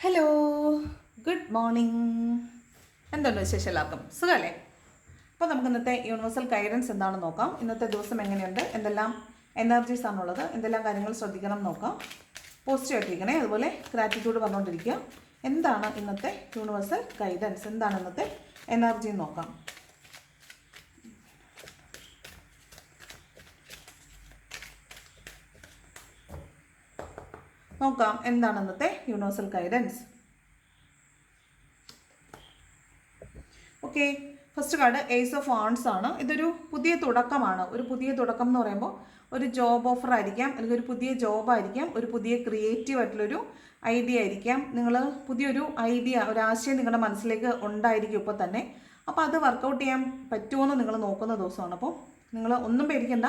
Hello, good morning. എന്തുണ്ട് വിശേഷം എല്ലാവർക്കും? സുഖമല്ലേ? അപ്പോൾ നമുക്ക് ഇന്നത്തെ യൂണിവേഴ്സൽ ഗൈഡൻസ് എന്താണെന്ന് നോക്കാം. ഇന്നത്തെ ദിവസം എങ്ങനെയുണ്ട്, എന്തെല്ലാം എനർജീസ് ആണുള്ളത്, എന്തെല്ലാം കാര്യങ്ങൾ ശ്രദ്ധിക്കണം നോക്കാം. പോസിറ്റീവ് ആയിട്ടിരിക്കണേ. അതുപോലെ ഗ്രാറ്റിറ്റ്യൂഡ് പറഞ്ഞുകൊണ്ടിരിക്കുക. എന്താണ് ഇന്നത്തെ യൂണിവേഴ്സൽ ഗൈഡൻസ്, എന്താണ് ഇന്നത്തെ എനർജി നോക്കാം. നോക്കാം എന്താണ് ഇന്നത്തെ universal guidance. Okay, first card ace of wands ആണ്. ഇതൊരു പുതിയ തുടക്കമാണ്. ഒരു പുതിയ തുടക്കം എന്ന് പറയുമ്പോൾ ഒരു ജോബ് ഓഫർ ആയിരിക്കാം, അല്ലെങ്കിൽ ഒരു പുതിയ ജോബ് ആയിരിക്കാം, ഒരു പുതിയ ക്രിയേറ്റീവ് ആയിട്ടുള്ളൊരു ഐഡിയ ആയിരിക്കാം. നിങ്ങൾ പുതിയൊരു ഐഡിയ, ഒരു ആശയം നിങ്ങളുടെ മനസ്സിലേക്ക് ഉണ്ടായിരിക്കും ഇപ്പോൾ തന്നെ. അപ്പോൾ അത് വർക്കൗട്ട് ചെയ്യാൻ പറ്റുമോയെന്ന് നിങ്ങൾ നോക്കുന്ന ദിവസമാണ്. അപ്പോൾ നിങ്ങൾ ഒന്നും പേടിക്കണ്ട,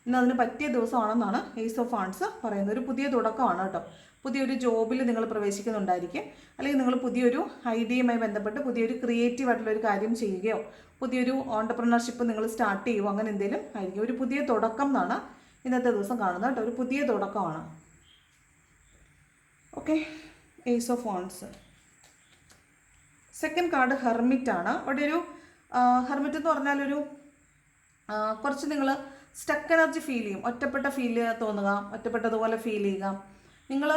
ഇന്ന് അതിന് പറ്റിയ ദിവസമാണെന്നാണ് ഏസ് ഓഫ് വാണ്ട്സ് പറയുന്നത്. ഒരു പുതിയ തുടക്കമാണ് കേട്ടോ. പുതിയൊരു ജോബിൽ നിങ്ങൾ പ്രവേശിക്കുന്നുണ്ടായിരിക്കും, അല്ലെങ്കിൽ നിങ്ങൾ പുതിയൊരു ഐഡിയയുമായി ബന്ധപ്പെട്ട് പുതിയൊരു ക്രിയേറ്റീവ് ആയിട്ടുള്ളൊരു കാര്യം ചെയ്യുകയോ പുതിയൊരു ഓൺടർപ്രണർഷിപ്പ് നിങ്ങൾ സ്റ്റാർട്ട് ചെയ്യുമോ, അങ്ങനെ എന്തെങ്കിലും ആയിരിക്കും. ഒരു പുതിയ തുടക്കം എന്നാണ് ഇന്നത്തെ ദിവസം കാണുന്നത് കേട്ടോ. ഒരു പുതിയ തുടക്കമാണ്. Okay, ace of wands. Second card hermit ആണ്. അവിടെ ഒരു ഹെർമിറ്റ് എന്ന് പറഞ്ഞാൽ കുറച്ച് നിങ്ങൾ സ്റ്റക്ക് എനർജി ഫീൽ ചെയ്യും. ഒറ്റപ്പെട്ട ഫീല് തോന്നുക, ഒറ്റപ്പെട്ടതുപോലെ ഫീൽ ചെയ്യുക. നിങ്ങൾ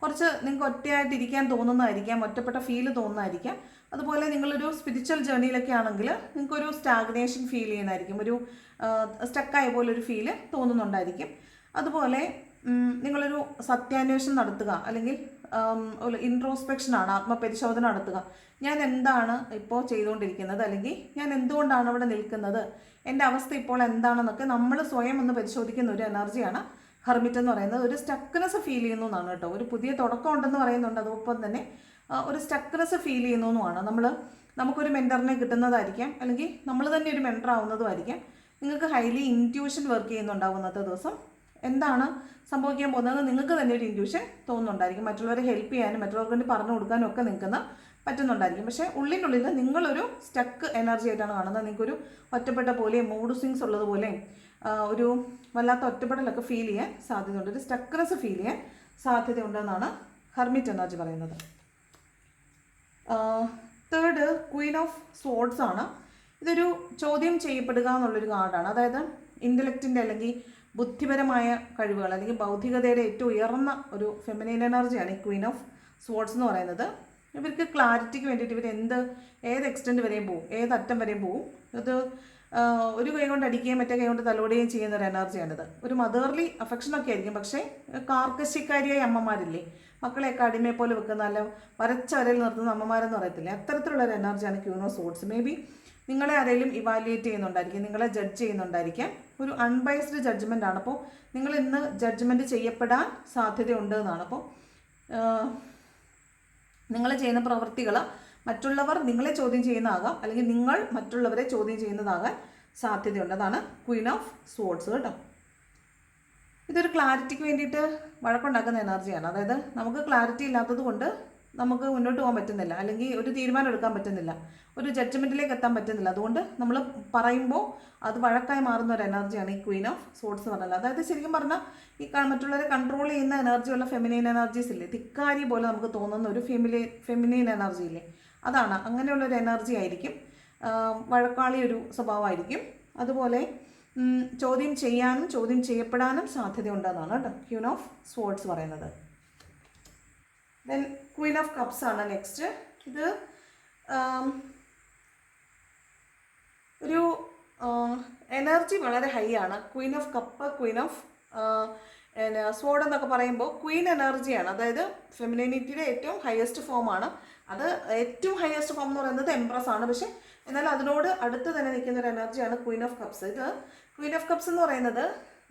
കുറച്ച് നിങ്ങൾക്ക് ഒറ്റയായിട്ടിരിക്കാൻ തോന്നുന്നതായിരിക്കാം, ഒറ്റപ്പെട്ട ഫീല് തോന്നുന്നതായിരിക്കാം. അതുപോലെ നിങ്ങളൊരു സ്പിരിച്വൽ ജേർണിയിലൊക്കെ ആണെങ്കിൽ നിങ്ങൾക്കൊരു സ്റ്റാഗ്നേഷൻ ഫീൽ ചെയ്യുന്നതായിരിക്കും, ഒരു സ്റ്റക്കായ പോലെ ഒരു ഫീല് തോന്നുന്നുണ്ടായിരിക്കും. അതുപോലെ നിങ്ങളൊരു സത്യാന്വേഷണം നടത്തുക, അല്ലെങ്കിൽ ഇൻട്രോസ്പെക്ഷനാണ്, ആത്മപരിശോധന നടത്തുക. ഞാൻ എന്താണ് ഇപ്പോൾ ചെയ്തുകൊണ്ടിരിക്കുന്നത്, അല്ലെങ്കിൽ ഞാൻ എന്തുകൊണ്ടാണ് അവിടെ നിൽക്കുന്നത്, എൻ്റെ അവസ്ഥ ഇപ്പോൾ എന്താണെന്നൊക്കെ നമ്മൾ സ്വയം ഒന്ന് പരിശോധിക്കുന്ന ഒരു എനർജിയാണ് ഹെർമിറ്റ് എന്ന് പറയുന്നത്. ഒരു സ്റ്റക്നെസ് ഫീൽ ചെയ്യുന്നു എന്നാണ് കേട്ടോ. ഒരു പുതിയ തുടക്കം ഉണ്ടെന്ന് പറയുന്നുണ്ട്, അതോടൊപ്പം തന്നെ ഒരു സ്റ്റക്നെസ് ഫീൽ ചെയ്യുന്നു എന്നുമാണ്. നമുക്കൊരു മെൻറ്ററിനെ കിട്ടുന്നതായിരിക്കാം, അല്ലെങ്കിൽ നമ്മൾ തന്നെ ഒരു മെൻറ്റർ ആവുന്നതുമായിരിക്കാം. നിങ്ങൾക്ക് ഹൈലി ഇൻറ്റ്യൂഷൻ വർക്ക് ചെയ്യുന്നുണ്ടാവും ഇന്നത്തെ ദിവസം. എന്താണ് സംഭവിക്കാൻ പോകുന്നത് നിങ്ങൾക്ക് തന്നെ ഒരു ഇൻറ്റ്യൂഷൻ തോന്നുന്നുണ്ടായിരിക്കും. മറ്റുള്ളവരെ ഹെൽപ്പ് ചെയ്യാനും മറ്റുള്ളവർക്ക് വേണ്ടി പറഞ്ഞു കൊടുക്കാനും ഒക്കെ നിങ്ങൾക്ക് പറ്റുന്നുണ്ടായിരിക്കും. പക്ഷേ ഉള്ളിനുള്ളിൽ നിങ്ങളൊരു സ്റ്റക്ക് എനർജി ആയിട്ടാണ് കാണുന്നത്. നിങ്ങൾക്കൊരു ഒറ്റപ്പെട്ട പോലെയും മൂഡ് സ്വിങ്സ് ഉള്ളതുപോലെയും ഒരു വല്ലാത്ത ഒറ്റപ്പെടലൊക്കെ ഫീൽ ചെയ്യാൻ സാധ്യതയുണ്ട്. ഒരു സ്റ്റക്നെസ് ഫീൽ ചെയ്യാൻ സാധ്യതയുണ്ടെന്നാണ് ഹെർമിറ്റ് എനർജി പറയുന്നത്. തേർഡ് ക്വീൻ ഓഫ് സോഡ്സ് ആണ്. ഇതൊരു ചോദ്യം ചെയ്യപ്പെടുക എന്നുള്ളൊരു കാർഡാണ്. അതായത് ഇൻ്റലക്റ്റിൻ്റെ അല്ലെങ്കിൽ ബുദ്ധിപരമായ കഴിവുകൾ, അല്ലെങ്കിൽ ബൗദ്ധികതയുടെ ഏറ്റവും ഉയർന്ന ഒരു ഫെമിനൈൻ എനർജിയാണ് ഈ ക്വീൻ ഓഫ് സോഡ്സ് എന്ന് പറയുന്നത്. ഇവർക്ക് ക്ലാരിറ്റിക്ക് വേണ്ടിയിട്ട് ഇവർ ഏത് എക്സ്റ്റെൻറ്റ് വരെയും പോകും, ഏതറ്റം വരെയും പോകും. ഇത് ഒരു കൈ കൊണ്ട് അടിക്കുകയും മറ്റേ കൈ കൊണ്ട് തലോടുകയും ചെയ്യുന്ന ഒരു എനർജിയാണിത്. ഒരു മദർലി അഫെക്ഷനൊക്കെ ആയിരിക്കും. പക്ഷേ കാർക്കശ്യക്കാരിയായ അമ്മമാരില്ലേ, മക്കളെയൊക്കെ അടിമയെ പോലെ വെക്കുന്ന, അല്ല വരച്ച വരയിൽ നിർത്തുന്ന അമ്മമാരെന്ന് പറയത്തില്ലേ, അത്തരത്തിലുള്ളൊരു എനർജിയാണ് Queen of swords. May be നിങ്ങളെ ആരെങ്കിലും ഇവാലുവേറ്റ് ചെയ്യുന്നുണ്ടായിരിക്കും, നിങ്ങളെ ജഡ്ജ് ചെയ്യുന്നുണ്ടായിരിക്കാം. ഒരു അൺബൈസ്ഡ് ജഡ്ജ്മെൻ്റ് ആണ്. അപ്പോൾ നിങ്ങൾ ഇന്ന് ജഡ്ജ്മെൻറ്റ് ചെയ്യപ്പെടാൻ സാധ്യതയുണ്ട് എന്നാണ്. അപ്പോൾ നിങ്ങൾ ചെയ്യുന്ന പ്രവൃത്തികൾ മറ്റുള്ളവർ നിങ്ങളെ ചോദ്യം ചെയ്യുന്നതാകാം, അല്ലെങ്കിൽ നിങ്ങൾ മറ്റുള്ളവരെ ചോദ്യം ചെയ്യുന്നതാകാൻ സാധ്യതയുണ്ട്. അതാണ് ക്വീൻ ഓഫ് സോഡ്സ് കേട്ടോ. ഇതൊരു ക്ലാരിറ്റിക്ക് വേണ്ടിയിട്ട് വഴക്കുണ്ടാക്കുന്ന എനർജിയാണ്. അതായത് നമുക്ക് ക്ലാരിറ്റി ഇല്ലാത്തത് കൊണ്ട് നമുക്ക് മുന്നോട്ട് പോകാൻ പറ്റുന്നില്ല, അല്ലെങ്കിൽ ഒരു തീരുമാനം എടുക്കാൻ പറ്റുന്നില്ല, ഒരു ജഡ്ജ്മെൻറ്റിലേക്ക് എത്താൻ പറ്റുന്നില്ല. അതുകൊണ്ട് നമ്മൾ പറയുമ്പോൾ അത് വഴക്കായി മാറുന്ന ഒരു എനർജിയാണ് ഈ ക്വീൻ ഓഫ് സോഡ്സ് എന്ന് പറഞ്ഞാൽ. അതായത് ശരിക്കും പറഞ്ഞാൽ ഈ മറ്റുള്ളവരെ കൺട്രോൾ ചെയ്യുന്ന എനർജിയുള്ള ഫെമിനൈൻ എനർജീസ് ഇല്ലേ, ധിക്കാരി പോലെ നമുക്ക് തോന്നുന്ന ഒരു ഫെമിനൈൻ എനർജി ഇല്ലേ, അതാണ്. അങ്ങനെയുള്ളൊരു എനർജി ആയിരിക്കും. വഴക്കാളി ഒരു സ്വഭാവമായിരിക്കും. അതുപോലെ ചോദ്യം ചെയ്യാനും ചോദ്യം ചെയ്യപ്പെടാനും സാധ്യതയുണ്ടെന്നാണ് കേട്ടോ ക്വീൻ ഓഫ് സോഡ്സ് പറയുന്നത്. ദെൻ ക്വീൻ ഓഫ് കപ്സ് ആണ് നെക്സ്റ്റ്. ഇത് ഒരു എനർജി വളരെ ഹൈ ആണ്. Queen of cup, Queen of sword എന്നൊക്കെ പറയുമ്പോൾ ക്വീൻ എനർജിയാണ്. അതായത് ഫെമിനിനിറ്റിയുടെ ഏറ്റവും ഹയസ്റ്റ് ഫോമാണ്. അത് ഏറ്റവും ഹയസ്റ്റ് ഫോം എന്ന് പറയുന്നത് എംപ്രസ് ആണ്. പക്ഷേ എന്നാൽ അതിനോട് അടുത്ത് തന്നെ നിൽക്കുന്ന ഒരു എനർജിയാണ് ക്വീൻ ഓഫ് കപ്സ്. ഇത് ക്വീൻ ഓഫ് കപ്സ് എന്ന് പറയുന്നത്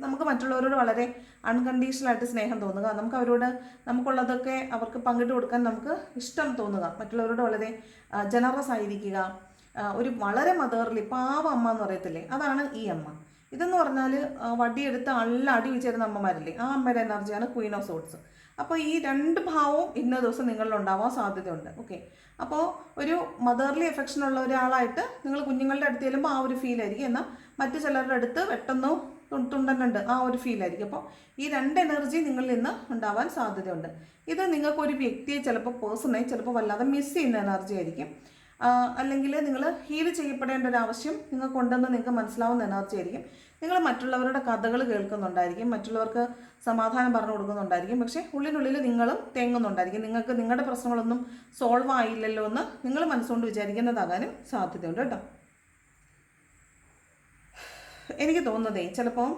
നമുക്ക് മറ്റുള്ളവരോട് വളരെ അൺകണ്ടീഷണലായിട്ട് സ്നേഹം തോന്നുക, നമുക്ക് അവരോട് നമുക്കുള്ളതൊക്കെ അവർക്ക് പങ്കിട്ട് കൊടുക്കാൻ നമുക്ക് ഇഷ്ടം തോന്നുക, മറ്റുള്ളവരോട് വളരെ ജനറസ് ആയിരിക്കുക, ഒരു വളരെ മദർലി പാവ അമ്മ എന്ന് പറയത്തില്ലേ, അതാണ് ഈ അമ്മ. ഇതെന്ന് പറഞ്ഞാൽ വടിയെടുത്ത് നല്ല അടി വെച്ചിരുന്ന അമ്മമാരില്ലേ, ആ അമ്മയുടെ എനർജിയാണ് ക്വീൻ ഓഫ് സോഡ്സ്. അപ്പോൾ ഈ രണ്ട് ഭാവവും ഇന്ന ദിവസം നിങ്ങളിലുണ്ടാവാൻ സാധ്യതയുണ്ട്. ഓക്കെ, അപ്പോൾ ഒരു മദർലി എഫെക്ഷൻ ഉള്ള ഒരാളായിട്ട് നിങ്ങൾ കുഞ്ഞുങ്ങളുടെ അടുത്ത് ചെല്ലുമ്പോൾ ആ ഒരു ഫീൽ ആയിരിക്കും. എന്നാൽ മറ്റു ചിലരുടെ അടുത്ത് പെട്ടെന്ന് തുണ്ടനുണ്ട് ആ ഒരു ഫീലായിരിക്കും. അപ്പോൾ ഈ രണ്ട് എനർജി നിങ്ങളിൽ നിന്ന് ഉണ്ടാവാൻ സാധ്യതയുണ്ട്. ഇത് നിങ്ങൾക്കൊരു വ്യക്തിയെ ചിലപ്പോൾ പേഴ്സണെ ചിലപ്പോൾ വല്ലാതെ മിസ് ചെയ്യുന്ന എനർജി ആയിരിക്കും. അല്ലെങ്കിൽ നിങ്ങൾ ഹീൽ ചെയ്യപ്പെടേണ്ട ഒരു ആവശ്യം നിങ്ങൾക്കുണ്ടെന്ന് നിങ്ങൾക്ക് മനസ്സിലാവുന്ന എനർജി ആയിരിക്കും. നിങ്ങൾ മറ്റുള്ളവരുടെ കഥകൾ കേൾക്കുന്നുണ്ടായിരിക്കും, മറ്റുള്ളവർക്ക് സമാധാനം പറഞ്ഞു കൊടുക്കുന്നുണ്ടായിരിക്കും, പക്ഷേ ഉള്ളിനുള്ളിൽ നിങ്ങളും തേങ്ങുന്നുണ്ടായിരിക്കും. നിങ്ങൾക്ക് നിങ്ങളുടെ പ്രശ്നങ്ങളൊന്നും സോൾവ് ആയില്ലല്ലോ എന്ന് നിങ്ങൾ മനസ്സുകൊണ്ട് വിചാരിക്കുന്നതാകാനും സാധ്യതയുണ്ട് കേട്ടോ. എനിക്ക് തോന്നുന്നതേ ചിലപ്പോൾ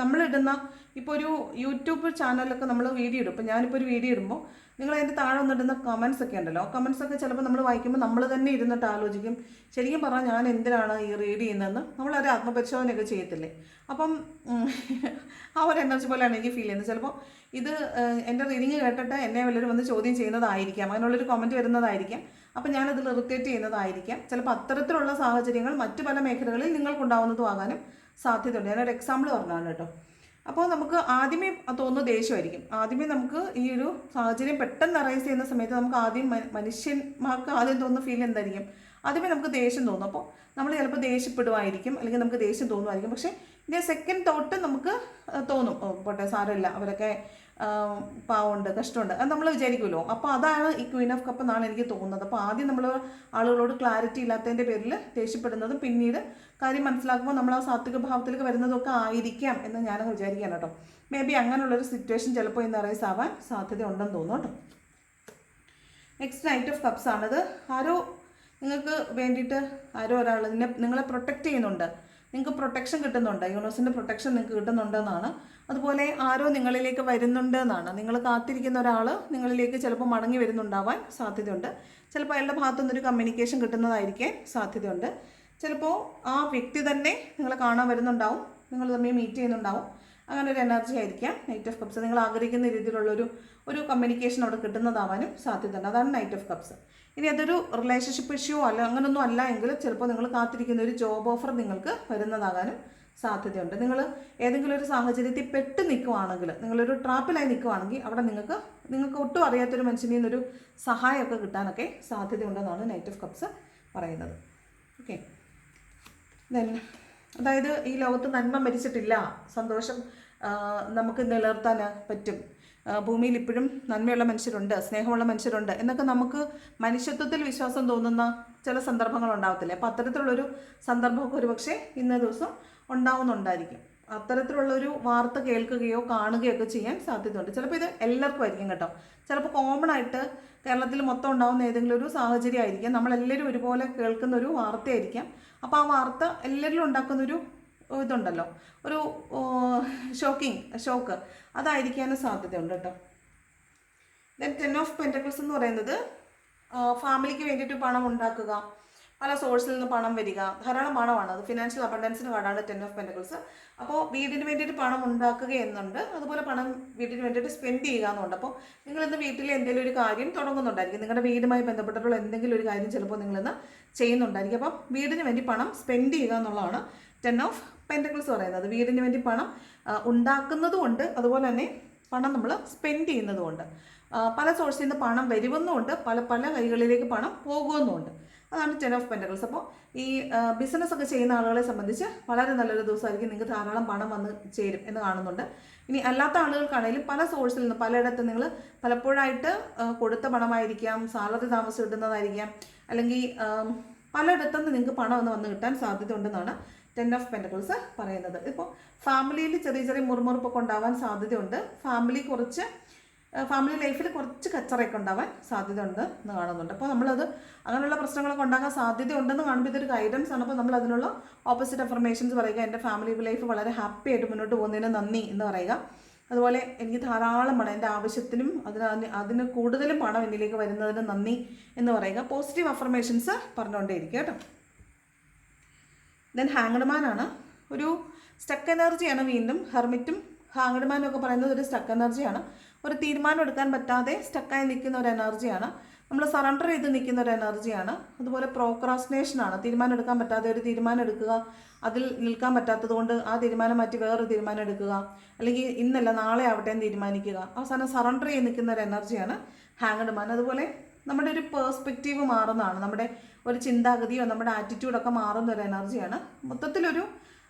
നമ്മളിടുന്ന ഇപ്പോൾ ഒരു യൂട്യൂബ് ചാനലൊക്കെ നമ്മൾ വീഡിയോ ഇടും. ഇപ്പോൾ ഞാനിപ്പോൾ ഒരു വീഡിയോ ഇടുമ്പോൾ നിങ്ങൾ അതിൻ്റെ താഴെ വന്നിടുന്ന കമൻസ് ഒക്കെ ഉണ്ടല്ലോ, കമൻസൊക്കെ ചിലപ്പോൾ നമ്മൾ വായിക്കുമ്പോൾ നമ്മൾ തന്നെ ഇരുന്നിട്ട് ആലോചിക്കും, ശരിക്കും പറഞ്ഞാൽ ഞാൻ എന്തിനാണ് ഈ റീഡ് ചെയ്യുന്നതെന്ന് നമ്മളൊരു ആത്മപരിശോധനയൊക്കെ ചെയ്യത്തില്ലേ. അപ്പം ആ ഒരു എനർജി പോലെയാണ് എനിക്ക് ഫീൽ ചെയ്യുന്നത്. ചിലപ്പോൾ ഇത് എൻ്റെ റീഡിങ് കേട്ടിട്ട് എന്നെ വല്ലവരും വന്ന് ചോദ്യം ചെയ്യുന്നതായിരിക്കാം, അങ്ങനെയുള്ളൊരു കമൻറ്റ് വരുന്നതായിരിക്കാം. അപ്പം ഞാനതിൽ ഇറിറ്റേറ്റ് ചെയ്യുന്നതായിരിക്കാം. ചിലപ്പോൾ അത്തരത്തിലുള്ള സാഹചര്യങ്ങൾ മറ്റു പല മേഖലകളിൽ നിങ്ങൾക്കുണ്ടാവുന്നതും ആകാനും സാധ്യതയുണ്ട്. ഞാനൊരു എക്സാമ്പിൾ പറഞ്ഞതാണ് കേട്ടോ. അപ്പോൾ നമുക്ക് ആദ്യമേ തോന്നുന്ന ദേഷ്യമായിരിക്കും. ആദ്യമേ നമുക്ക് ഈ ഒരു സാഹചര്യം പെട്ടെന്ന് അറൈസ് ചെയ്യുന്ന സമയത്ത് നമുക്ക് ആദ്യം മനുഷ്യന്മാർക്ക് ആദ്യം തോന്നുന്ന ഫീൽ എന്തായിരിക്കും? ആദ്യമേ നമുക്ക് ദേഷ്യം തോന്നും. അപ്പോൾ നമ്മൾ ചിലപ്പോൾ ദേഷ്യപ്പെടുമായിരിക്കും, അല്ലെങ്കിൽ നമുക്ക് ദേഷ്യം തോന്നുമായിരിക്കും. പക്ഷേ ഇനി സെക്കൻഡ് തോട്ട് നമുക്ക് തോന്നും, പോട്ടെ സാരമില്ല, അവരൊക്കെ പാവമുണ്ട്, കഷ്ടമുണ്ട്, അത് നമ്മൾ വിചാരിക്കുമല്ലോ. അപ്പോൾ അതാണ് ഈ ക്വീൻ ഓഫ് കപ്പ് എന്നാണ് എനിക്ക് തോന്നുന്നത്. അപ്പോൾ ആദ്യം നമ്മൾ ആളുകളോട് ക്ലാരിറ്റി ഇല്ലാത്തതിൻ്റെ പേരിൽ ദേഷ്യപ്പെടുന്നതും പിന്നീട് കാര്യം മനസ്സിലാക്കുമ്പോൾ നമ്മൾ ആ സാത്വിക ഭാവത്തിലേക്ക് വരുന്നതൊക്കെ ആയിരിക്കാം എന്ന് ഞാനങ്ങ് വിചാരിക്കുകയാണ് കേട്ടോ. മേ ബി അങ്ങനെയുള്ളൊരു സിറ്റുവേഷൻ ചിലപ്പോൾ ഇന്ന് അറൈസ് ആവാൻ സാധ്യത ഉണ്ടെന്ന് തോന്നുന്നു കേട്ടോ. നെക്സ്റ്റ് നൈറ്റ് ഓഫ് കപ്സ് ആണിത്. ആരോ നിങ്ങൾക്ക് വേണ്ടിയിട്ട് ആരോ ഒരാൾ നിങ്ങളെ പ്രൊട്ടക്റ്റ് ചെയ്യുന്നുണ്ട്, നിങ്ങൾക്ക് പ്രൊട്ടക്ഷൻ കിട്ടുന്നുണ്ട്, യൂണിവേഴ്സിൻ്റെ പ്രൊട്ടക്ഷൻ നിങ്ങൾക്ക് കിട്ടുന്നുണ്ടെന്നാണ്. അതുപോലെ ആരോ നിങ്ങളിലേക്ക് വരുന്നുണ്ട് എന്നാണ്. നിങ്ങൾ കാത്തിരിക്കുന്ന ഒരാൾ നിങ്ങളിലേക്ക് ചിലപ്പോൾ മടങ്ങി വരുന്നുണ്ടാവാൻ സാധ്യതയുണ്ട്. ചിലപ്പോൾ അയാളുടെ ഭാഗത്തുനിന്നൊരു കമ്മ്യൂണിക്കേഷൻ കിട്ടുന്നതായിരിക്കാൻ സാധ്യതയുണ്ട്. ചിലപ്പോൾ ആ വ്യക്തി തന്നെ നിങ്ങളെ കാണാൻ വരുന്നുണ്ടാവും, നിങ്ങൾ തമ്മിൽ മീറ്റ് ചെയ്യുന്നുണ്ടാവും. അങ്ങനെ ഒരു എനർജി ആയിരിക്കാം നൈറ്റ് ഓഫ് കപ്സ്. നിങ്ങൾ ആഗ്രഹിക്കുന്ന രീതിയിലുള്ളൊരു കമ്മ്യൂണിക്കേഷൻ അവിടെ കിട്ടുന്നതാവാനും സാധ്യതയുണ്ട്. അതാണ് നൈറ്റ് ഓഫ് കപ്സ്. ഇനി അതൊരു റിലേഷൻഷിപ്പ് ഇഷ്യൂ അല്ല, അങ്ങനൊന്നും അല്ല എങ്കിലും ചിലപ്പോൾ നിങ്ങൾ കാത്തിരിക്കുന്ന ഒരു ജോബ് ഓഫർ നിങ്ങൾക്ക് വരുന്നതാകാനും സാധ്യതയുണ്ട്. നിങ്ങൾ ഏതെങ്കിലും ഒരു സാഹചര്യത്തിൽ പെട്ട് നിൽക്കുവാണെങ്കിൽ, നിങ്ങളൊരു ട്രാപ്പിലായി നിൽക്കുവാണെങ്കിൽ അവിടെ നിങ്ങൾക്ക് ഒട്ടും അറിയാത്തൊരു മനുഷ്യനിൽ നിന്നൊരു സഹായമൊക്കെ കിട്ടാനൊക്കെ സാധ്യതയുണ്ടെന്നാണ് നൈറ്റ് ഓഫ് കപ്സ് പറയുന്നത്. ഓക്കെ, അതായത് ഈ ലോകത്ത് നന്മ മരിച്ചിട്ടില്ല, സന്തോഷം നമുക്ക് നിലനിർത്താൻ പറ്റും, ഭൂമിയിൽ ഇപ്പോഴും നന്മയുള്ള മനുഷ്യരുണ്ട്, സ്നേഹമുള്ള മനുഷ്യരുണ്ട് എന്നൊക്കെ നമുക്ക് മനുഷ്യത്വത്തിൽ വിശ്വാസം തോന്നുന്ന ചില സന്ദർഭങ്ങൾ ഉണ്ടാവത്തില്ലേ. അപ്പോൾ അത്തരത്തിലുള്ളൊരു സന്ദർഭമൊക്കെ ഒരു പക്ഷേ ഇന്നേ ദിവസം ഉണ്ടാവുന്നുണ്ടായിരിക്കും. അത്തരത്തിലുള്ളൊരു വാർത്ത കേൾക്കുകയോ കാണുകയോ ഒക്കെ ചെയ്യാൻ സാധ്യതയുണ്ട്. ചിലപ്പോൾ ഇത് എല്ലാവർക്കും ആയിരിക്കും കേട്ടോ. ചിലപ്പോൾ കോമൺ ആയിട്ട് കേരളത്തിൽ മൊത്തം ഉണ്ടാകുന്ന ഏതെങ്കിലും ഒരു സാഹചര്യം ആയിരിക്കാം, നമ്മളെല്ലാവരും ഒരുപോലെ കേൾക്കുന്ന ഒരു വാർത്തയായിരിക്കാം. അപ്പോൾ ആ വാർത്ത എല്ലാവരിലും ഉണ്ടാക്കുന്നൊരു ഇതുണ്ടല്ലോ, ഒരു ഷോക്ക്, അതായിരിക്കാനും സാധ്യതയുണ്ട് കേട്ടോ. ദെൻ 10 ഓഫ് പെൻറ്റക്കിൾസ് എന്ന് പറയുന്നത് ഫാമിലിക്ക് വേണ്ടിയിട്ട് പണം ഉണ്ടാക്കുക, പല സോഴ്സിൽ നിന്ന് പണം വരിക, ധാരാളം പണമാണ്. അത് ഫിനാൻഷ്യൽ അബണ്ടൻസിന് കാർഡാണ് 10 ഓഫ് പെൻറ്റക്കിൾസ്. അപ്പോൾ വീടിന് വേണ്ടിയിട്ട് പണം ഉണ്ടാക്കുക എന്നുണ്ട്, അതുപോലെ പണം വീടിന് വേണ്ടിയിട്ട് സ്പെൻഡ് ചെയ്യുക എന്നുണ്ട്. അപ്പോൾ നിങ്ങളിന്ന് വീട്ടിൽ എന്തെങ്കിലും ഒരു കാര്യം തുടങ്ങുന്നുണ്ടായിരിക്കും, നിങ്ങളുടെ വീടുമായി ബന്ധപ്പെട്ടിട്ടുള്ള എന്തെങ്കിലും ഒരു കാര്യം ചിലപ്പോൾ നിങ്ങളിന്ന് ചെയ്യുന്നുണ്ടായിരിക്കും. അപ്പം വീടിന് വേണ്ടി പണം സ്പെൻഡ് ചെയ്യുക എന്നുള്ളതാണ് 10 ഓഫ് പെൻറ്റക്കിൾസ് പറയുന്നത്. വീടിന് വേണ്ടി പണം ഉണ്ടാക്കുന്നതുകൊണ്ട് അതുപോലെ തന്നെ പണം നമ്മൾ സ്പെൻഡ് ചെയ്യുന്നതുകൊണ്ട്, പല സോഴ്സിൽ നിന്ന് പണം വരുമെന്നുമുണ്ട്, പല കൈകളിലേക്ക് പണം പോകുമെന്നുമുണ്ട്. അതാണ് 10 ഓഫ് പെൻറ്റക്കിൾസ്. അപ്പോൾ ഈ ബിസിനസ് ഒക്കെ ചെയ്യുന്ന ആളുകളെ സംബന്ധിച്ച് വളരെ നല്ലൊരു ദിവസമായിരിക്കും, നിങ്ങൾക്ക് ധാരാളം പണം വന്ന് ചേരും എന്ന് കാണുന്നുണ്ട്. ഇനി അല്ലാത്ത ആളുകൾക്കാണെങ്കിലും പല സോഴ്സിൽ നിന്ന് പലയിടത്തും നിങ്ങൾ പലപ്പോഴായിട്ട് കൊടുത്ത പണമായിരിക്കാം, സാലറി താമസം കിട്ടുന്നതായിരിക്കാം, അല്ലെങ്കിൽ പലയിടത്തുനിന്ന് നിങ്ങൾക്ക് പണം വന്ന് കിട്ടാൻ സാധ്യത ഉണ്ടെന്നാണ് 10 ഓഫ് പെൻറ്റക്കിൾസ് പറയുന്നത്. ഇപ്പോൾ ഫാമിലിയിൽ ചെറിയ മുറുമുറുപ്പൊക്കെ ഉണ്ടാവാൻ സാധ്യതയുണ്ട്. ഫാമിലി ലൈഫിൽ കുറച്ച് കച്ചറയൊക്കെ ഉണ്ടാവാൻ സാധ്യതയുണ്ട് എന്ന് കാണുന്നുണ്ട്. അപ്പോൾ നമ്മളത് അങ്ങനെയുള്ള പ്രശ്നങ്ങളൊക്കെ ഉണ്ടാകാൻ സാധ്യതയുണ്ടെന്ന് കാണുമ്പോൾ ഇതൊരു ഗൈഡൻസ് ആണ്. അപ്പോൾ നമ്മൾ അതിനുള്ള ഓപ്പോസിറ്റ് അഫർമേഷൻസ് പറയുക, എൻ്റെ ഫാമിലി ലൈഫ് വളരെ ഹാപ്പി ആയിട്ട് മുന്നോട്ട് പോകുന്നതിന് നന്ദി എന്ന് പറയുക. അതുപോലെ എനിക്ക് ധാരാളം പണം, എൻ്റെ ആവശ്യത്തിനും അതിന് കൂടുതലും പണം എന്നിലേക്ക് വരുന്നതിന് നന്ദി എന്ന് പറയുക. പോസിറ്റീവ് അഫർമേഷൻസ് പറഞ്ഞുകൊണ്ടേയിരിക്കുക കേട്ടോ. ദെൻ ഹാങ്ഡ്മാനാണ്, ഒരു സ്റ്റക്ക് എനർജിയാണ്. വീണ്ടും ഹെർമിറ്റും ഹാങ്ഡ്മാനും ഒക്കെ പറയുന്നത് ഒരു സ്റ്റക്ക് എനർജിയാണ്. ഒരു തീരുമാനം എടുക്കാൻ പറ്റാതെ സ്റ്റക്കായി നിൽക്കുന്ന ഒരു എനർജിയാണ്. നമ്മൾ സറണ്ടർ ചെയ്ത് നിൽക്കുന്ന ഒരു എനർജിയാണ്. അതുപോലെ പ്രോക്രാസ്റ്റിനേഷനാണ്, തീരുമാനം എടുക്കാൻ പറ്റാതെ ഒരു തീരുമാനം എടുക്കുക, അതിൽ നിൽക്കാൻ പറ്റാത്തത് കൊണ്ട് ആ തീരുമാനം മാറ്റി വേറൊരു തീരുമാനം എടുക്കുക, അല്ലെങ്കിൽ ഇന്നല്ല നാളെ ആവട്ടെ എന്ന് തീരുമാനിക്കുക. അവസാനം സറണ്ടർ ചെയ്ത് നിൽക്കുന്ന ഒരു എനർജിയാണ് ഹാങ്ഡ്മാൻ. അതുപോലെ നമ്മുടെ ഒരു പേഴ്സ്പെക്റ്റീവ് മാറുന്നതാണ്, നമ്മുടെ ഒരു ചിന്താഗതിയോ നമ്മുടെ ആറ്റിറ്റ്യൂഡൊക്കെ മാറുന്ന ഒരു എനർജിയാണ്. മൊത്തത്തിലൊരു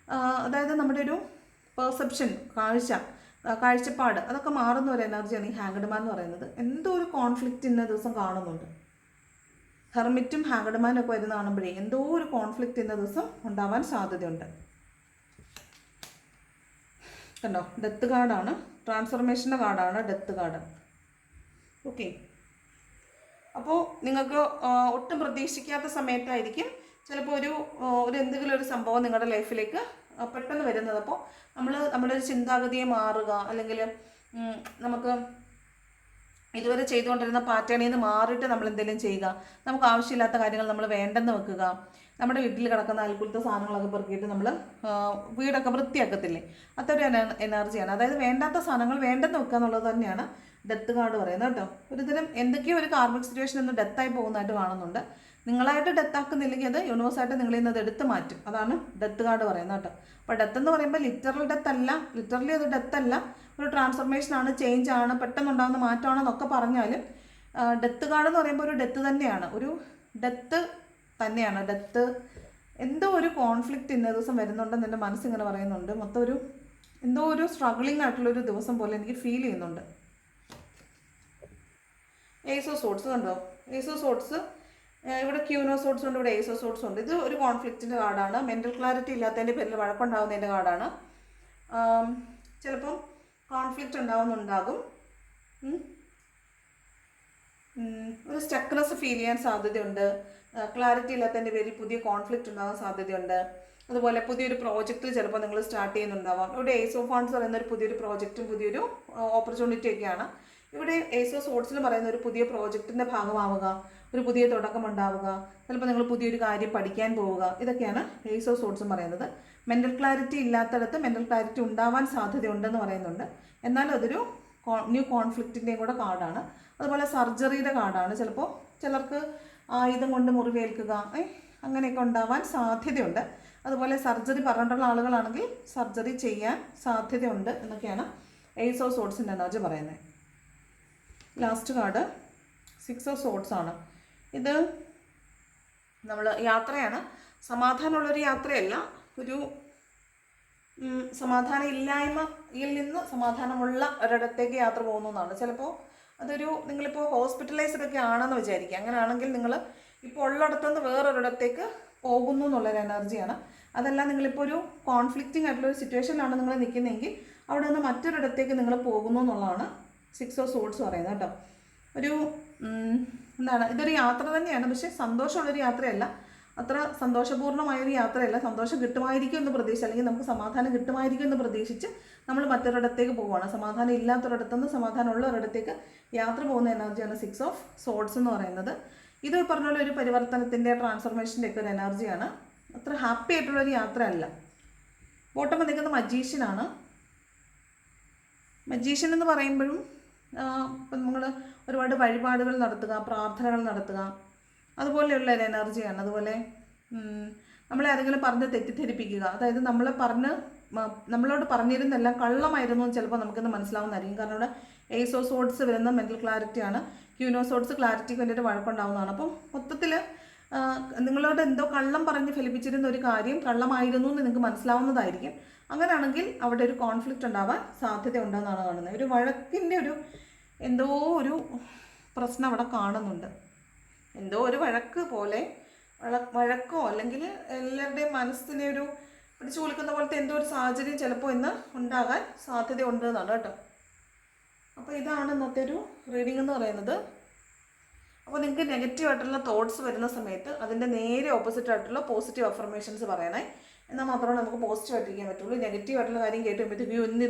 അതായത് നമ്മുടെ ഒരു പെർസെപ്ഷൻ, കാഴ്ചപ്പാട് അതൊക്കെ മാറുന്ന ഒരു എനർജിയാണ് ഈ ഹാങ്ക്ഡ് മാൻ എന്ന് പറയുന്നത്. എന്തോ ഒരു കോൺഫ്ലിക്റ്റ് ഇന്ന ദിവസം കാണുന്നുണ്ട്. ഹെർമിറ്റും ഹാങ്ക്ഡ് മാനും ഒക്കെ വരുന്ന കാണുമ്പോഴേ എന്തോ ഒരു കോൺഫ്ലിക്റ്റ് ഇന്ന ദിവസം ഉണ്ടാവാൻ സാധ്യതയുണ്ട്. കണ്ടോ, ഡെത്ത് കാർഡാണ്, ട്രാൻസ്ഫർമേഷൻ്റെ കാർഡാണ് ഡെത്ത് കാർഡ്. ഓക്കെ, അപ്പോൾ നിങ്ങൾക്ക് ഒട്ടും പ്രതീക്ഷിക്കാത്ത സമയത്തായിരിക്കും ചിലപ്പോൾ ഒരു എന്തെങ്കിലും ഒരു സംഭവം നിങ്ങളുടെ ലൈഫിലേക്ക് പെട്ടെന്ന് വരുന്നത്. അപ്പോൾ നമ്മുടെ ഒരു ചിന്താഗതിയെ മാറുക, അല്ലെങ്കിൽ നമുക്ക് ഇതുവരെ ചെയ്തുകൊണ്ടിരുന്ന പാറ്റേണിൽ നിന്ന് മാറിയിട്ട് നമ്മൾ എന്തെങ്കിലും ചെയ്യുക, നമുക്ക് ആവശ്യമില്ലാത്ത കാര്യങ്ങൾ നമ്മൾ വേണ്ടെന്ന് വെക്കുക, നമ്മുടെ വീട്ടിൽ കിടക്കുന്ന അൽക്കുലത്തെ സാധനങ്ങളൊക്കെ പെറുക്കിയിട്ട് നമ്മൾ വീടൊക്കെ വൃത്തിയാക്കത്തില്ലേ, അതൊരു എനർജിയാണ്. അതായത് വേണ്ടാത്ത സാധനങ്ങൾ വേണ്ടെന്ന് വെക്കുക എന്നുള്ളത് തന്നെയാണ് ഡെത്ത് കാർഡ് പറയുന്നത് കേട്ടോ. ഒരുതരം എന്തൊക്കെയോ ഒരു കാർമിക് സിറ്റുവേഷൻ ഒന്ന് ഡെത്തായി പോകുന്നതായിട്ട് കാണുന്നുണ്ട്. നിങ്ങളായിട്ട് ഡെത്താക്കുന്നില്ലെങ്കിൽ അത് യൂണിവേഴ്സായിട്ട് നിങ്ങളിൽ നിന്ന് അത് എടുത്ത് മാറ്റും. അതാണ് ഡെത്ത് കാർഡ് പറയുന്നത് കേട്ടോ. അപ്പോൾ ഡെത്ത് എന്ന് പറയുമ്പോൾ ലിറ്ററൽ ഡെത്ത് അല്ല, ലിറ്ററലി അത് ഡെത്ത് അല്ല, ഒരു ട്രാൻസ്ഫർമേഷനാണ്, ചേഞ്ച് ആണ്, പെട്ടെന്നുണ്ടാകുന്ന മാറ്റമാണെന്നൊക്കെ പറഞ്ഞാലും ഡെത്ത് കാർഡ് എന്ന് പറയുമ്പോൾ ഒരു ഡെത്ത് തന്നെയാണ്, ഒരു ഡെത്ത് തന്നെയാണ്. ഡെത്ത് എന്തോ ഒരു കോൺഫ്ലിക്റ്റ് ഇന്ന ദിവസം വരുന്നുണ്ടെന്ന് എൻ്റെ മനസ്സിങ്ങനെ പറയുന്നുണ്ട്. മൊത്തം എന്തോ ഒരു സ്ട്രഗ്ലിംഗ് ആയിട്ടുള്ളൊരു ദിവസം പോലെ എനിക്ക് ഫീൽ ചെയ്യുന്നുണ്ട്. ഏസ് ഓഫ് സോർട്സ് കണ്ടോ, ഏസ് ഓഫ് സോർട്സ് ഇവിടെ ക്യൂൻ ഓഫ് സോർട്സ് ഉണ്ട്, ഇവിടെ ഏസ് ഓഫ് സോർട്സ് ഉണ്ട്. ഇത് ഒരു കോൺഫ്ലിക്റ്റിൻ്റെ കാർഡാണ്. മെൻ്റൽ ക്ലാരിറ്റി ഇല്ലാത്തതിൻ്റെ പേരിൽ വഴക്കുണ്ടാകുന്നതിൻ്റെ കാർഡാണ്. ചിലപ്പം കോൺഫ്ലിക്റ്റ് ഉണ്ടാകും. ഒരു സ്റ്റക്നെസ് ഫീൽ ചെയ്യാൻ സാധ്യതയുണ്ട്. ക്ലാരിറ്റി ഇല്ലാത്തതിൻ്റെ പേരിൽ പുതിയ കോൺഫ്ലിക്റ്റ് ഉണ്ടാകാൻ സാധ്യതയുണ്ട്. അതുപോലെ പുതിയൊരു പ്രോജക്റ്റിൽ ചിലപ്പോൾ നിങ്ങൾ സ്റ്റാർട്ട് ചെയ്യുന്നുണ്ടാവാം. ഇവിടെ ഏസ് ഓഫ് വാണ്ട്സ് പറയുന്ന ഒരു പുതിയൊരു പ്രോജക്റ്റും പുതിയൊരു ഓപ്പർച്യൂണിറ്റി ഒക്കെയാണ്. ഇവിടെ ഏസ് ഓഫ് സോർട്സിൽ പറയുന്ന ഒരു പുതിയ പ്രോജക്റ്റിൻ്റെ ഭാഗമാവുക, ഒരു പുതിയ തുടക്കം ഉണ്ടാവുക, ചിലപ്പോൾ നിങ്ങൾ പുതിയൊരു കാര്യം പഠിക്കാൻ പോവുക, ഇതൊക്കെയാണ് ഏസ് ഓഫ് സോർട്സും പറയുന്നത്. മെൻ്റൽ ക്ലാരിറ്റി ഇല്ലാത്തടത്ത് മെൻ്റൽ ക്ലാരിറ്റി ഉണ്ടാവാൻ സാധ്യതയുണ്ടെന്ന് പറയുന്നുണ്ട്. എന്നാലും അതൊരു ന്യൂ കോൺഫ്ലിക്റ്റിൻ്റെയും കൂടെ കാർഡാണ്. അതുപോലെ സർജറിയുടെ കാർഡാണ്. ചിലപ്പോൾ ചിലർക്ക് ആയുധം കൊണ്ട് മുറിവേൽക്കുക അങ്ങനെയൊക്കെ ഉണ്ടാവാൻ സാധ്യതയുണ്ട്. അതുപോലെ സർജറി പറഞ്ഞിട്ടുള്ള ആളുകളാണെങ്കിൽ സർജറി ചെയ്യാൻ സാധ്യതയുണ്ട് എന്നൊക്കെയാണ് ഏസ് ഓഫ് സോർട്സിൻ്റെ എനർജി പറയുന്നത്. ലാസ്റ്റ് കാർഡ് 6 ഓഫ് സോർട്സ് ആണ്. ഇത് നമ്മൾ യാത്രയാണ്, സമാധാനമുള്ളൊരു യാത്രയല്ല, ഒരു സമാധാനം ഇല്ലായ്മയിൽ നിന്ന് സമാധാനമുള്ള ഒരിടത്തേക്ക് യാത്ര പോകുന്നു എന്നാണ്. ചിലപ്പോൾ നിങ്ങളിപ്പോൾ ഹോസ്പിറ്റലൈസ്ഡ് ഒക്കെ ആണെന്ന് വിചാരിക്കുക. അങ്ങനെയാണെങ്കിൽ നിങ്ങൾ ഇപ്പോൾ ഉള്ളിടത്തുനിന്ന് വേറൊരിടത്തേക്ക് പോകുന്നു എന്നുള്ളൊരു എനർജിയാണ്. അതല്ല, നിങ്ങളിപ്പോൾ ഒരു കോൺഫ്ലിക്റ്റിംഗ് ആയിട്ടുള്ളൊരു സിറ്റുവേഷനിലാണ് നിങ്ങൾ നിൽക്കുന്നതെങ്കിൽ അവിടെ നിന്ന് മറ്റൊരിടത്തേക്ക് നിങ്ങൾ പോകുന്നു എന്നുള്ളതാണ് 6 ഓഫ് സോർട്സ് പറയുന്നത് കേട്ടോ. ഇതൊരു യാത്ര തന്നെയാണ്, പക്ഷേ സന്തോഷമുള്ളൊരു യാത്രയല്ല, അത്ര സന്തോഷപൂർണ്ണമായൊരു യാത്രയല്ല. സന്തോഷം കിട്ടുമായിരിക്കും എന്ന് പ്രതീക്ഷിച്ച്, അല്ലെങ്കിൽ നമുക്ക് സമാധാനം കിട്ടുമായിരിക്കും എന്ന് പ്രതീക്ഷിച്ച് നമ്മൾ മറ്റൊരിടത്തേക്ക് പോവുകയാണ്. സമാധാനം ഇല്ലാത്തൊരിടത്തുനിന്ന് സമാധാനമുള്ള ഒരിടത്തേക്ക് യാത്ര പോകുന്ന എനർജിയാണ് 6 ഓഫ് സോർട്സ് എന്ന് പറയുന്നത്. ഇത് പറഞ്ഞ പോലെ ഒരു പരിവർത്തനത്തിൻ്റെ, ട്രാൻസ്ഫർമേഷൻ്റെ ഒക്കെ ഒരു എനർജിയാണ്. അത്ര ഹാപ്പി ആയിട്ടുള്ളൊരു യാത്ര അല്ല. ബോട്ടം നിൽക്കുന്ന മജീഷ്യനാണ്. മജീഷ്യൻ എന്ന് പറയുമ്പോഴും ഇപ്പം നമ്മൾ ഒരുപാട് വഴിപാടുകൾ നടത്തുക, പ്രാർത്ഥനകൾ നടത്തുക, അതുപോലെയുള്ള ഒരു എനർജിയാണ്. അതുപോലെ നമ്മളെ ആരെങ്കിലും പറഞ്ഞ് തെറ്റിദ്ധരിപ്പിക്കുക, അതായത് നമ്മളോട് പറഞ്ഞിരുന്നെല്ലാം കള്ളമായിരുന്നു എന്ന് ചിലപ്പോൾ നമുക്കിന്ന് മനസ്സിലാവുന്നതായിരിക്കും. കാരണം ഇവിടെ ഏസ് ഓഫ് സോർട്സ് വരുന്ന മെൻ്റൽ ക്ലാരിറ്റിയാണ്. ക്യൂൻ ഓഫ് സോർട്സ് ക്ലാരിറ്റിക്ക് വേണ്ടിയിട്ട് വഴക്കുണ്ടാവുന്നതാണ്. അപ്പം മൊത്തത്തിൽ നിങ്ങളോട് എന്തോ കള്ളം പറഞ്ഞ് ഫലിപ്പിച്ചിരുന്ന ഒരു കാര്യം കള്ളമായിരുന്നു എന്ന് നിങ്ങൾക്ക് മനസ്സിലാവുന്നതായിരിക്കും. അങ്ങനെയാണെങ്കിൽ അവിടെ ഒരു കോൺഫ്ലിക്റ്റ് ഉണ്ടാവാൻ സാധ്യത ഉണ്ടെന്നാണ് കാണുന്നത്. ഒരു വഴക്കിൻ്റെ എന്തോ ഒരു പ്രശ്നം അവിടെ കാണുന്നുണ്ട്. എന്തോ ഒരു വഴക്ക് പോലെ, വഴക്കോ അല്ലെങ്കിൽ എല്ലാവരുടെയും മനസ്സിനെ പിടിച്ചു കുലുക്കുന്ന പോലത്തെ എന്തോ ഒരു സാഹചര്യം ചിലപ്പോൾ ഇന്ന് ഉണ്ടാകാൻ സാധ്യതയുണ്ട് എന്നാണ് കേട്ടോ. അപ്പോൾ ഇതാണ് ഇന്നത്തെ ഒരു റീഡിംഗ് എന്ന് പറയുന്നത്. അപ്പോൾ നിങ്ങൾക്ക് നെഗറ്റീവായിട്ടുള്ള തോട്ട്സ് വരുന്ന സമയത്ത് അതിൻ്റെ നേരെ ഓപ്പോസിറ്റ് ആയിട്ടുള്ള പോസിറ്റീവ് അഫർമേഷൻസ് പറയണേ. എന്നാൽ മാത്രമേ നമുക്ക് പോസിറ്റീവായിട്ടിരിക്കാൻ പറ്റുള്ളൂ. നെഗറ്റീവായിട്ടുള്ള കാര്യം കേട്ടുമ്പോഴത്തേക്കും ഇന്ന്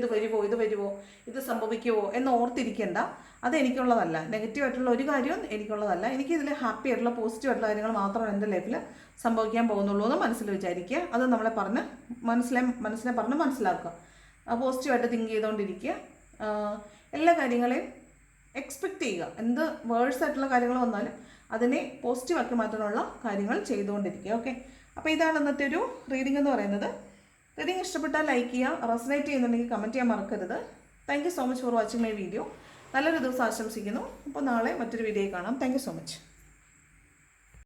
ഇത് വരുമോ, ഇത് സംഭവിക്കുമോ എന്ന് ഓർത്തിരിക്കേണ്ട. അത് എനിക്കുള്ളതല്ല. നെഗറ്റീവായിട്ടുള്ള ഒരു കാര്യവും എനിക്കുള്ളതല്ല. എനിക്കിതിൽ ഹാപ്പി ആയിട്ടുള്ള പോസിറ്റീവായിട്ടുള്ള കാര്യങ്ങൾ മാത്രമേ എൻ്റെ ലൈഫിൽ സംഭവിക്കാൻ പോകുന്നുള്ളൂ എന്ന് മനസ്സിൽ വിചാരിക്കുക. അത് നമ്മളെ മനസ്സിനെ പറഞ്ഞ് മനസ്സിലാക്കുക. പോസിറ്റീവായിട്ട് തിങ്ക് ചെയ്തുകൊണ്ടിരിക്കുക. എല്ലാ കാര്യങ്ങളെയും എക്സ്പെക്റ്റ് ചെയ്യുക. എന്ത് വേഴ്സ് ആയിട്ടുള്ള കാര്യങ്ങൾ വന്നാലും അതിനെ പോസിറ്റീവാക്കി മാറ്റാനുള്ള കാര്യങ്ങൾ ചെയ്തുകൊണ്ടിരിക്കുക. ഓക്കെ, അപ്പോൾ ഇതാണ് ഇന്നത്തെ ഒരു റീഡിംഗ് എന്ന് പറയുന്നത്. റീഡിംഗ് ഇഷ്ടപ്പെട്ടാൽ ലൈക്ക് ചെയ്യുക, റെസനേറ്റ് ചെയ്യുന്നുണ്ടെങ്കിൽ കമൻറ്റ് ചെയ്യാൻ മറക്കരുത്. Thank you so much for watching my video. നല്ലൊരു ദിവസം ആശംസിക്കുന്നു. അപ്പോൾ നാളെ മറ്റൊരു വീഡിയോ കാണാം. Thank you so much.